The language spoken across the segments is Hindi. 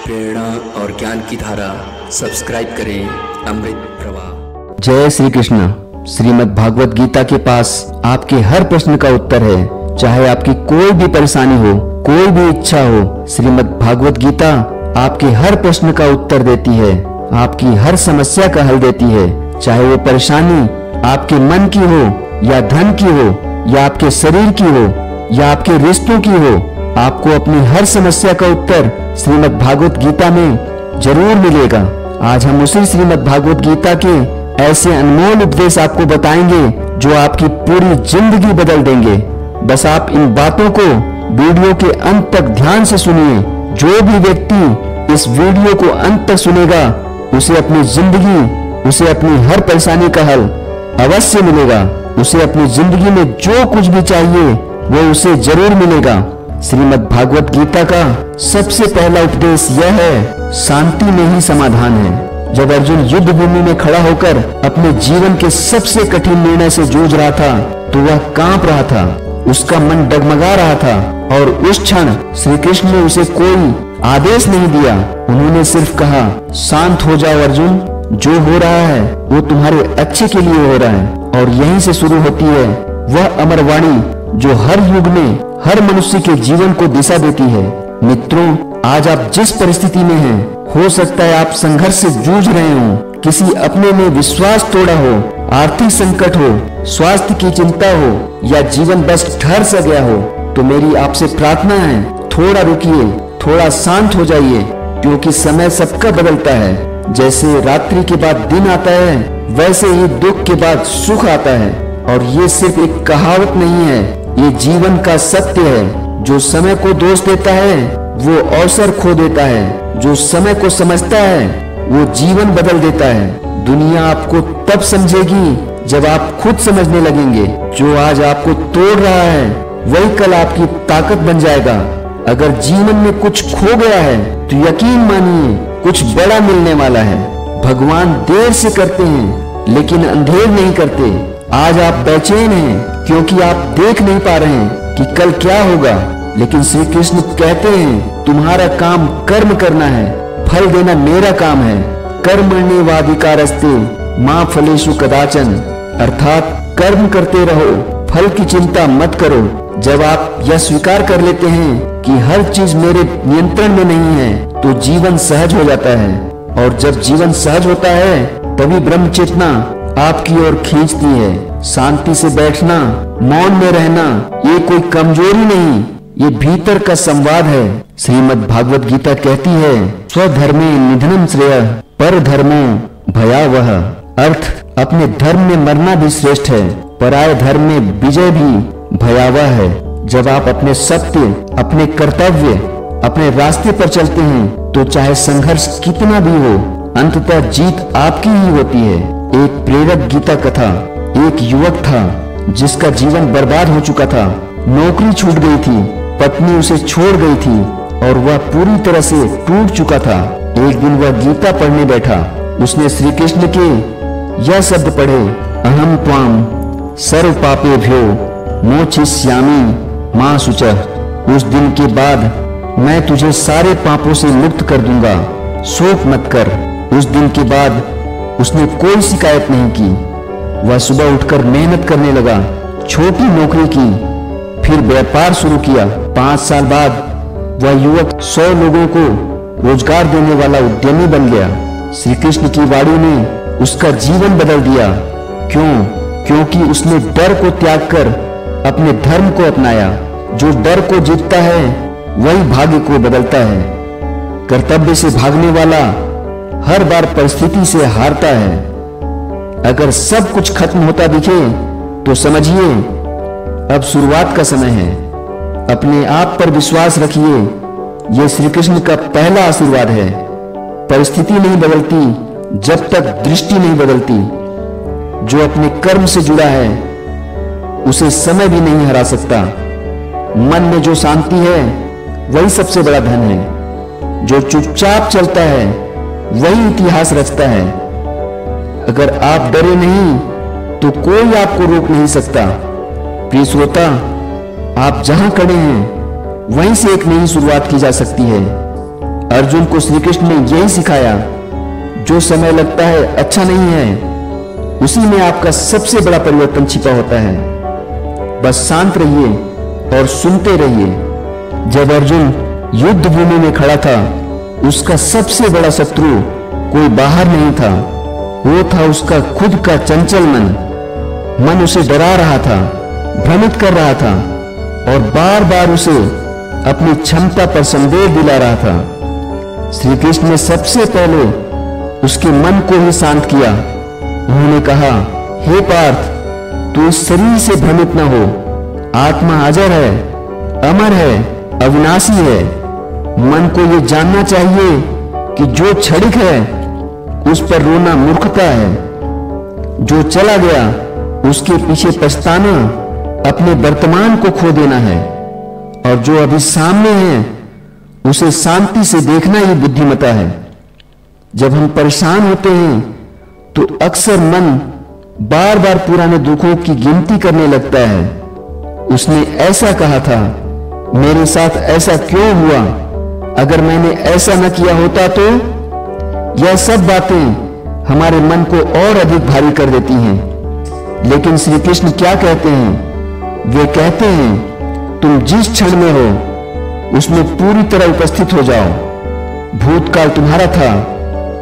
प्रेरणा और ज्ञान की धारा सब्सक्राइब करें अमृत प्रवाह। जय श्री कृष्ण। श्रीमद् भागवत गीता के पास आपके हर प्रश्न का उत्तर है। चाहे आपकी कोई भी परेशानी हो, कोई भी इच्छा हो, श्रीमद् भागवत गीता आपके हर प्रश्न का उत्तर देती है, आपकी हर समस्या का हल देती है। चाहे वो परेशानी आपके मन की हो या धन की हो या आपके शरीर की हो या आपके रिश्तों की हो, आपको अपनी हर समस्या का उत्तर श्रीमद् भागवत गीता में जरूर मिलेगा। आज हम उसी श्रीमद् भागवत गीता के ऐसे अनमोल उपदेश आपको बताएंगे जो आपकी पूरी जिंदगी बदल देंगे। बस आप इन बातों को वीडियो के अंत तक ध्यान से सुनिए। जो भी व्यक्ति इस वीडियो को अंत तक सुनेगा, उसे अपनी जिंदगी, उसे अपनी हर परेशानी का हल अवश्य मिलेगा। उसे अपनी जिंदगी में जो कुछ भी चाहिए वो उसे जरूर मिलेगा। श्रीमद् भागवत गीता का सबसे पहला उपदेश यह है, शांति में ही समाधान है। जब अर्जुन युद्ध भूमि में खड़ा होकर अपने जीवन के सबसे कठिन निर्णय से जूझ रहा था, तो वह कांप रहा था, उसका मन डगमगा रहा था और उस क्षण श्री कृष्ण ने उसे कोई आदेश नहीं दिया। उन्होंने सिर्फ कहा, शांत हो जाओ अर्जुन, जो हो रहा है वो तुम्हारे अच्छे के लिए हो रहा है। और यहीं से शुरू होती है वह अमर वाणी जो हर युग में हर मनुष्य के जीवन को दिशा देती है। मित्रों, आज आप जिस परिस्थिति में हैं, हो सकता है आप संघर्ष से जूझ रहे हो, किसी अपने में विश्वास तोड़ा हो, आर्थिक संकट हो, स्वास्थ्य की चिंता हो या जीवन बस ठहर सा गया हो, तो मेरी आपसे प्रार्थना है, थोड़ा रुकिए, थोड़ा शांत हो जाइए, क्योंकि समय सबका बदलता है। जैसे रात्रि के बाद दिन आता है, वैसे ही दुख के बाद सुख आता है। और ये सिर्फ एक कहावत नहीं है, ये जीवन का सत्य है। जो समय को दोष देता है वो अवसर खो देता है, जो समय को समझता है वो जीवन बदल देता है। दुनिया आपको तब समझेगी जब आप खुद समझने लगेंगे। जो आज आपको तोड़ रहा है वही कल आपकी ताकत बन जाएगा। अगर जीवन में कुछ खो गया है तो यकीन मानिए कुछ बड़ा मिलने वाला है। भगवान देर से करते हैं लेकिन अंधेर नहीं करते। आज आप बेचैन हैं क्योंकि आप देख नहीं पा रहे हैं कि कल क्या होगा, लेकिन श्री कृष्ण कहते हैं तुम्हारा काम कर्म करना है, फल देना मेरा काम है। कर्मण्येवाधिकारस्ते मा फलेषु कदाचन, अर्थात कर्म करते रहो, फल की चिंता मत करो। जब आप यह स्वीकार कर लेते हैं कि हर चीज मेरे नियंत्रण में नहीं है, तो जीवन सहज हो जाता है। और जब जीवन सहज होता है तभी ब्रह्म चेतना आपकी ओर खींचती है। शांति से बैठना, मौन में रहना, ये कोई कमजोरी नहीं, ये भीतर का संवाद है। श्रीमद् भागवत गीता कहती है, स्वधर्मे निधनम श्रेयः पर धर्मो भयावह। अर्थ, अपने धर्म में मरना भी श्रेष्ठ है, पराये धर्म में विजय भी भयावह है। जब आप अपने सत्य, अपने कर्तव्य, अपने रास्ते पर चलते हैं तो चाहे संघर्ष कितना भी हो, अंततः जीत आपकी ही होती है। एक प्रेरक गीता कथा। एक युवक था जिसका जीवन बर्बाद हो चुका था। नौकरी छूट गई थी, पत्नी उसे छोड़ गई थी और वह पूरी तरह से टूट चुका था। एक दिन वह गीता पढ़ने बैठा। उसने श्री कृष्ण के यह शब्द पढ़े, अहम त्वाम सर्व पापेभ्यो मोक्षयिष्यामि मा शुचः। उस दिन के बाद मैं तुझे सारे पापों से मुक्त कर दूंगा, शोक मत कर। उस दिन के बाद उसने कोई शिकायत नहीं की। वह सुबह उठकर मेहनत करने लगा, छोटी नौकरी की, फिर व्यापार शुरू किया। 5 साल बाद वह युवक 100 लोगों को रोजगार देने वाला उद्यमी बन गया। श्री कृष्ण की वाणी ने उसका जीवन बदल दिया। क्यों? क्योंकि उसने डर को त्याग कर अपने धर्म को अपनाया। जो डर को जीतता है वही भाग्य को बदलता है। कर्तव्य से भागने वाला हर बार परिस्थिति से हारता है। अगर सब कुछ खत्म होता दिखे तो समझिए अब शुरुआत का समय है। अपने आप पर विश्वास रखिए, यह श्री कृष्ण का पहला आशीर्वाद है। परिस्थिति नहीं बदलती जब तक दृष्टि नहीं बदलती। जो अपने कर्म से जुड़ा है उसे समय भी नहीं हरा सकता। मन में जो शांति है वही सबसे बड़ा धन है। जो चुपचाप चलता है वही इतिहास रचता है। अगर आप डरे नहीं तो कोई आपको रोक नहीं सकता। प्रिय श्रोता, आप जहां खड़े हैं वहीं से एक नई शुरुआत की जा सकती है। अर्जुन अर्जुन को श्री कृष्ण ने यही सिखाया, जो समय लगता है अच्छा नहीं है, उसी में आपका सबसे बड़ा परिवर्तन छिपा होता है। बस शांत रहिए और सुनते रहिए। जब अर्जुन युद्ध भूमि में खड़ा था, उसका सबसे बड़ा शत्रु कोई बाहर नहीं था, वो था उसका खुद का चंचल मन उसे डरा रहा था, भ्रमित कर रहा था और बार बार उसे अपनी क्षमता पर संदेह दिला रहा था। श्री कृष्ण ने सबसे पहले उसके मन को ही शांत किया। उन्होंने कहा, हे पार्थ, तू इस शरीर से भ्रमित न हो। आत्मा अजर है, अमर है, अविनाशी है। मन को यह जानना चाहिए कि जो क्षणिक है उस पर रोना मूर्खता है। जो चला गया उसके पीछे पछताना अपने वर्तमान को खो देना है, और जो अभी सामने है उसे शांति से देखना ही बुद्धिमता है। जब हम परेशान होते हैं तो अक्सर मन बार बार पुराने दुखों की गिनती करने लगता है। उसने ऐसा कहा था, मेरे साथ ऐसा क्यों हुआ, अगर मैंने ऐसा न किया होता तो। यह सब बातें हमारे मन को और अधिक भारी कर देती हैं। लेकिन श्री कृष्ण क्या कहते हैं? वे कहते हैं, तुम जिस क्षण में हो उसमें पूरी तरह उपस्थित हो जाओ। भूतकाल तुम्हारा था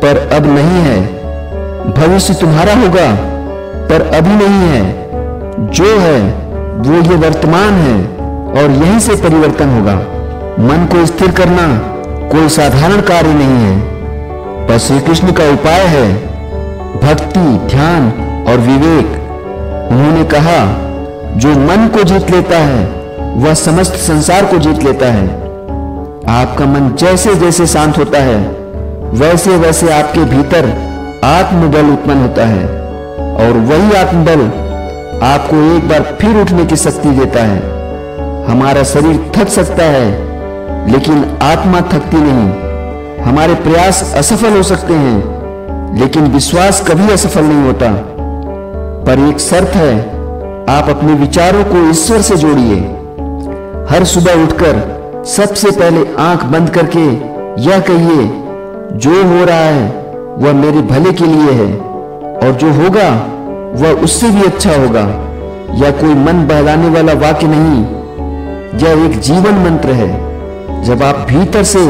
पर अब नहीं है, भविष्य तुम्हारा होगा पर अभी नहीं है। जो है वो ये वर्तमान है और यहीं से परिवर्तन होगा। मन को स्थिर करना कोई साधारण कार्य नहीं है, पर श्री कृष्ण का उपाय है भक्ति, ध्यान और विवेक। उन्होंने कहा, जो मन को जीत लेता है वह समस्त संसार को जीत लेता है। आपका मन जैसे जैसे शांत होता है वैसे वैसे आपके भीतर आत्मबल उत्पन्न होता है, और वही आत्मबल आपको एक बार फिर उठने की शक्ति देता है। हमारा शरीर थक सकता है लेकिन आत्मा थकती नहीं। हमारे प्रयास असफल हो सकते हैं लेकिन विश्वास कभी असफल नहीं होता। पर एक शर्त है, आप अपने विचारों को ईश्वर से जोड़िए। हर सुबह उठकर सबसे पहले आंख बंद करके यह कहिए, जो हो रहा है वह मेरे भले के लिए है और जो होगा वह उससे भी अच्छा होगा। यह कोई मन बहलाने वाला वाक्य नहीं, यह एक जीवन मंत्र है। जब आप भीतर से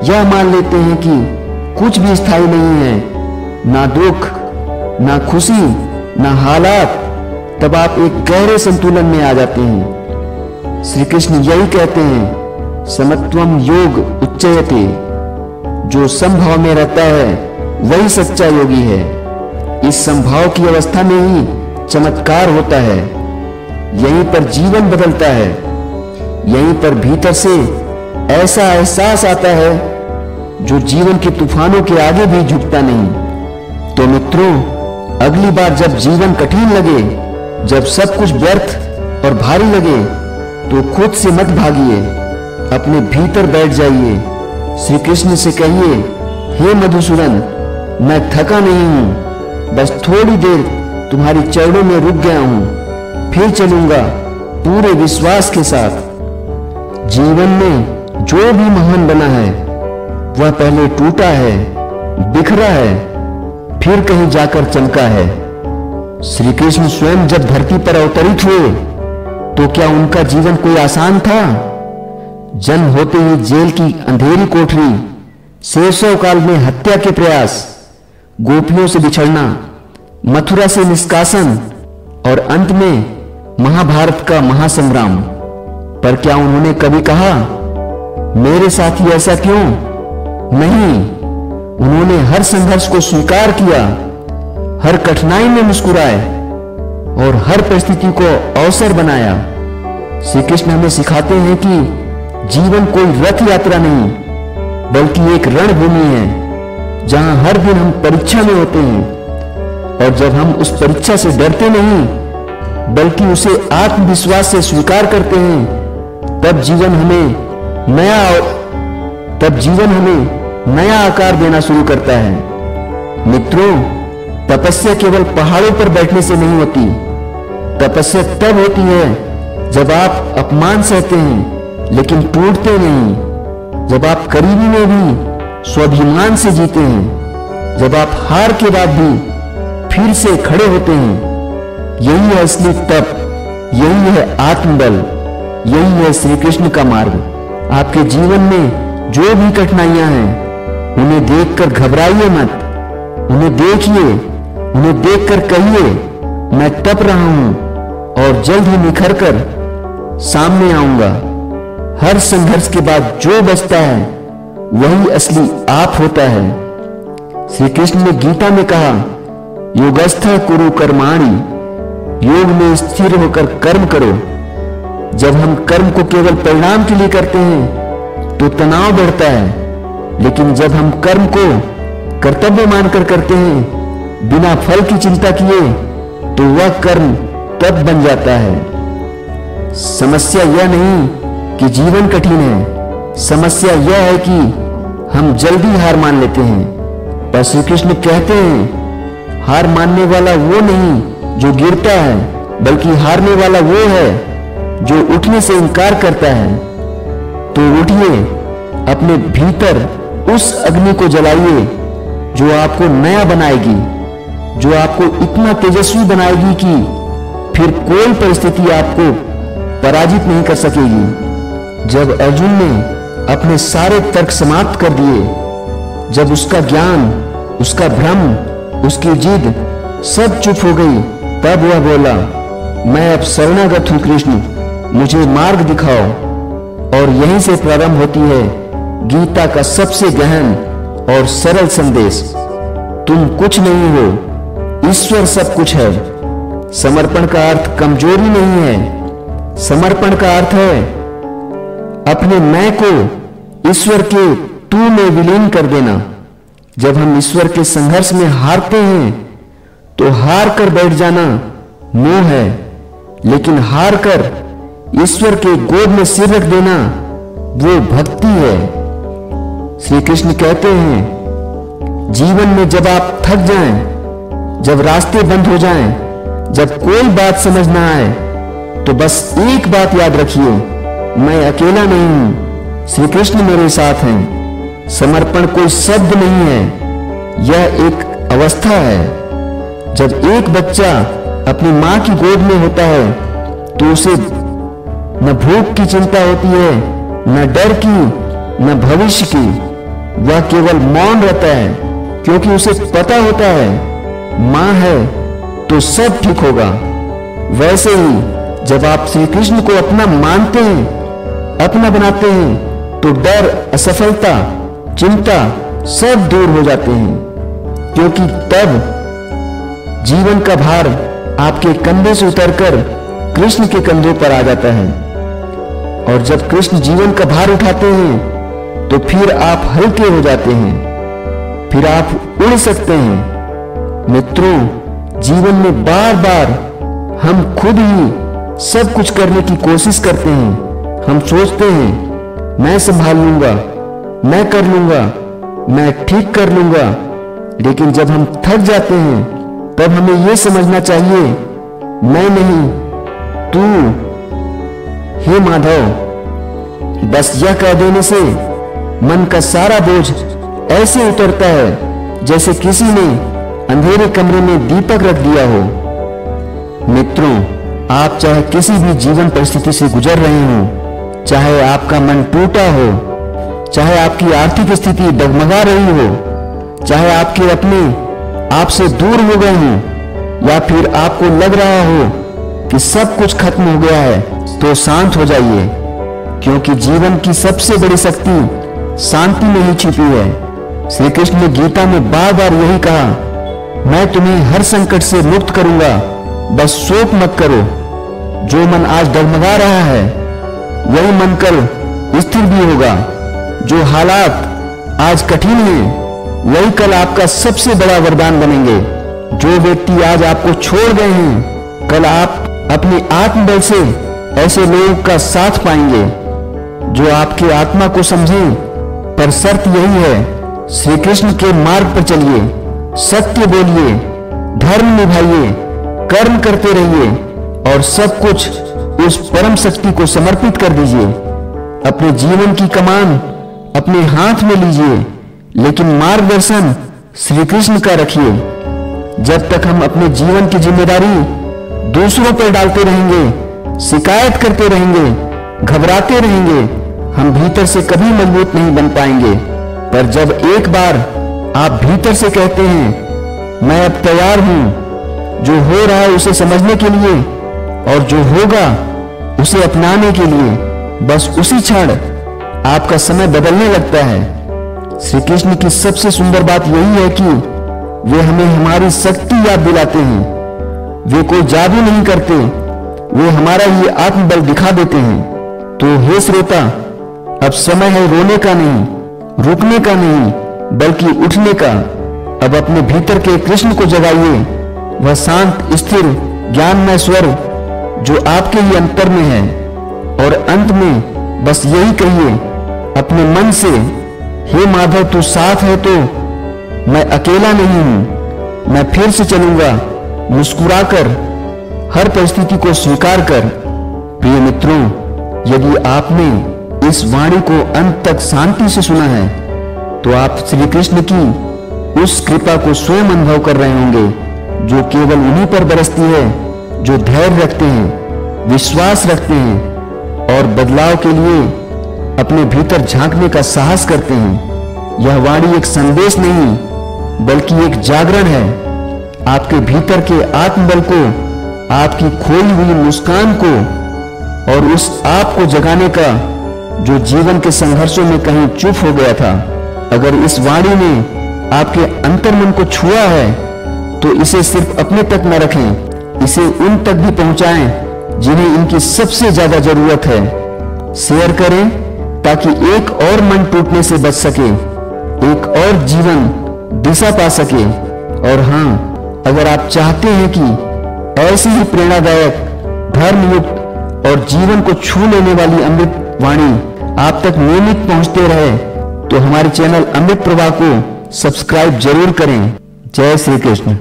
यह मान लेते हैं कि कुछ भी स्थायी नहीं है, ना दुख, ना खुशी, ना हालात, तब आप एक गहरे संतुलन में आ जाते हैं। श्री कृष्ण यही कहते हैं, समत्वम योग उच्चयते। जो समभाव में रहता है वही सच्चा योगी है। इस समभाव की अवस्था में ही चमत्कार होता है। यहीं पर जीवन बदलता है। यहीं पर भीतर से ऐसा एहसास आता है जो जीवन के तूफानों के आगे भी झुकता नहीं। तो मित्रों, अगली बार जब जीवन कठिन लगे, जब सब कुछ व्यर्थ और भारी लगे, तो खुद से मत भागिए, अपने भीतर बैठ जाइए। श्री कृष्ण से कहिए, हे मधुसूदन, मैं थका नहीं हूं, बस थोड़ी देर तुम्हारी चरणों में रुक गया हूं, फिर चलूंगा पूरे विश्वास के साथ। जीवन में जो भी महान बना है वह पहले टूटा है, बिखरा है, फिर कहीं जाकर चमका है। श्री कृष्ण स्वयं जब धरती पर अवतरित हुए तो क्या उनका जीवन कोई आसान था? जन्म होते ही जेल की अंधेरी कोठरी, शैशव काल में हत्या के प्रयास, गोपियों से बिछड़ना, मथुरा से निष्कासन और अंत में महाभारत का महासंग्राम। पर क्या उन्होंने कभी कहा, मेरे साथ ही ऐसा क्यों? नहीं, उन्होंने हर संघर्ष को स्वीकार किया, हर कठिनाई में मुस्कुराए और हर परिस्थिति को अवसर बनाया। श्री कृष्ण हमें सिखाते हैं कि जीवन कोई रथ यात्रा नहीं बल्कि एक रणभूमि है, जहां हर दिन हम परीक्षा में होते हैं। और जब हम उस परीक्षा से डरते नहीं बल्कि उसे आत्मविश्वास से स्वीकार करते हैं, तब जीवन हमें नया आकार देना शुरू करता है। मित्रों, तपस्या केवल पहाड़ों पर बैठने से नहीं होती। तपस्या तब होती है जब आप अपमान सहते हैं लेकिन टूटते नहीं, जब आप करीबी में भी स्वाभिमान से जीते हैं, जब आप हार के बाद भी फिर से खड़े होते हैं, यही है असली तप, यही है आत्मबल, यही है श्री कृष्ण का मार्ग। आपके जीवन में जो भी कठिनाइयां हैं, उन्हें देखकर घबराइए मत, उन्हें देखिए, उन्हें देखकर कहिए, मैं तप रहा हूं और जल्द ही निखर कर सामने आऊंगा। हर संघर्ष के बाद जो बचता है वही असली आप होता है। श्री कृष्ण ने गीता में कहा, योगस्थ कुरु कर्माणि, योग में स्थिर होकर कर्म करो। जब हम कर्म को केवल परिणाम के लिए करते हैं तो तनाव बढ़ता है, लेकिन जब हम कर्म को कर्तव्य मानकर करते हैं बिना फल की चिंता किए, तो वह कर्म तप बन जाता है। समस्या यह नहीं कि जीवन कठिन है, समस्या यह है कि हम जल्दी हार मान लेते हैं। पर श्री कृष्ण कहते हैं, हार मानने वाला वो नहीं जो गिरता है, बल्कि हारने वाला वो है जो उठने से इनकार करता है। तो उठिए, अपने भीतर उस अग्नि को जलाइए जो आपको नया बनाएगी, जो आपको इतना तेजस्वी बनाएगी कि फिर कोई परिस्थिति आपको पराजित नहीं कर सकेगी। जब अर्जुन ने अपने सारे तर्क समाप्त कर दिए, जब उसका ज्ञान, उसका भ्रम, उसकी जिद सब चुप हो गई, तब वह बोला, मैं अब शरणागत हूं कृष्ण, मुझे मार्ग दिखाओ। और यहीं से प्रारंभ होती है गीता का सबसे गहन और सरल संदेश, तुम कुछ नहीं हो, ईश्वर सब कुछ है। समर्पण का अर्थ कमजोरी नहीं है, समर्पण का अर्थ है अपने मैं को ईश्वर के तू में विलीन कर देना। जब हम ईश्वर के संघर्ष में हारते हैं तो हार कर बैठ जाना मोह है, लेकिन हार कर ईश्वर के गोद में सिर रख देना वो भक्ति है। श्री कृष्ण कहते हैं, जीवन में जब आप थक जाएं, जब रास्ते बंद हो जाएं, जब कोई बात समझ ना आए, तो बस एक बात याद रखिए, मैं अकेला नहीं हूं, श्री कृष्ण मेरे साथ हैं। समर्पण कोई शब्द नहीं है, यह एक अवस्था है। जब एक बच्चा अपनी मां की गोद में होता है तो उसे न भूख की चिंता होती है, न डर की, न भविष्य की। वह केवल मौन रहता है, क्योंकि उसे पता होता है मां है तो सब ठीक होगा। वैसे ही जब आप श्री कृष्ण को अपना मानते हैं, अपना बनाते हैं, तो डर, असफलता, चिंता सब दूर हो जाते हैं, क्योंकि तब जीवन का भार आपके कंधे से उतरकर कृष्ण के कंधों पर आ जाता है। और जब कृष्ण जीवन का भार उठाते हैं तो फिर आप हल्के हो जाते हैं, फिर आप उड़ सकते हैं। मित्रों, जीवन में बार बार हम खुद ही सब कुछ करने की कोशिश करते हैं। हम सोचते हैं मैं संभाल लूंगा, मैं कर लूंगा, मैं ठीक कर लूंगा, लेकिन जब हम थक जाते हैं तब हमें यह समझना चाहिए, मैं नहीं तू। हे माधव, बस यह कह देने से मन का सारा बोझ ऐसे उतरता है जैसे किसी ने अंधेरे कमरे में दीपक रख दिया हो। मित्रों, आप चाहे किसी भी जीवन परिस्थिति से गुजर रहे हो, चाहे आपका मन टूटा हो, चाहे आपकी आर्थिक स्थिति डगमगा रही हो, चाहे आपके अपने आपसे दूर हो गए हों, या फिर आपको लग रहा हो कि सब कुछ खत्म हो गया है, तो शांत हो जाइए, क्योंकि जीवन की सबसे बड़ी शक्ति शांति में ही छिपी है। श्री कृष्ण ने गीता में बार बार यही कहा, मैं तुम्हें हर संकट से मुक्त करूंगा, बस शोक मत करो। जो मन आज डगमगा रहा है वही मन कल स्थिर भी होगा। जो हालात आज कठिन हैं वही कल आपका सबसे बड़ा वरदान बनेंगे। जो व्यक्ति आज आपको छोड़ गए हैं, कल आप अपनी आत्मबल से ऐसे लोगों का साथ पाएंगे जो आपकी आत्मा को समझें। पर शर्त यही है, श्री कृष्ण के मार्ग पर चलिए, सत्य बोलिए, धर्म निभाइए, कर्म करते रहिए और सब कुछ उस परम शक्ति को समर्पित कर दीजिए। अपने जीवन की कमान अपने हाथ में लीजिए, लेकिन मार्गदर्शन श्री कृष्ण का रखिए। जब तक हम अपने जीवन की जिम्मेदारी दूसरों पर डालते रहेंगे, शिकायत करते रहेंगे, घबराते रहेंगे, हम भीतर से कभी मजबूत नहीं बन पाएंगे। पर जब एक बार आप भीतर से कहते हैं मैं अब तैयार हूं, जो हो रहा है उसे समझने के लिए और जो होगा उसे अपनाने के लिए, बस उसी क्षण आपका समय बदलने लगता है। श्री कृष्ण की सबसे सुंदर बात यही है कि वे हमें हमारी शक्ति याद दिलाते हैं। वे कोई जादू नहीं करते, वे हमारा ही आत्मबल दिखा देते हैं। तो हे श्रोता, अब समय है रोने का नहीं, रुकने का नहीं, बल्कि उठने का। अब अपने भीतर के कृष्ण को जगाइए, वह शांत, स्थिर, ज्ञानमय स्वर जो आपके ही अंतर में है। और अंत में बस यही कहिए अपने मन से, हे माधव तू साथ है तो मैं अकेला नहीं हूं। मैं फिर से चलूंगा मुस्कुराकर, हर परिस्थिति को स्वीकार कर। प्रिय मित्रों, यदि आपने इस वाणी को अंत तक शांति से सुना है तो आप श्री कृष्ण की उस कृपा को स्वयं अनुभव कर रहे होंगे, जो केवल उन्हीं पर बरसती है जो धैर्य रखते हैं, विश्वास रखते हैं और बदलाव के लिए अपने भीतर झांकने का साहस करते हैं। यह वाणी एक संदेश नहीं बल्कि एक जागरण है, आपके भीतर के आत्मबल को, आपकी खोई हुई मुस्कान को और उस आप को जगाने का जो जीवन के संघर्षों में कहीं चुप हो गया था। अगर इस वाणी ने आपके अंतर्मन को छुआ है तो इसे सिर्फ अपने तक न रखें, इसे उन तक भी पहुंचाएं जिन्हें इनकी सबसे ज्यादा जरूरत है। शेयर करें ताकि एक और मन टूटने से बच सके, एक और जीवन दिशा पा सके। और हाँ, अगर आप चाहते हैं कि ऐसी ही प्रेरणादायक, धर्मयुक्त और जीवन को छू लेने वाली अमृत वाणी आप तक नियमित पहुंचते रहे तो हमारे चैनल अमृत प्रवाह को सब्सक्राइब जरूर करें। जय श्री कृष्ण।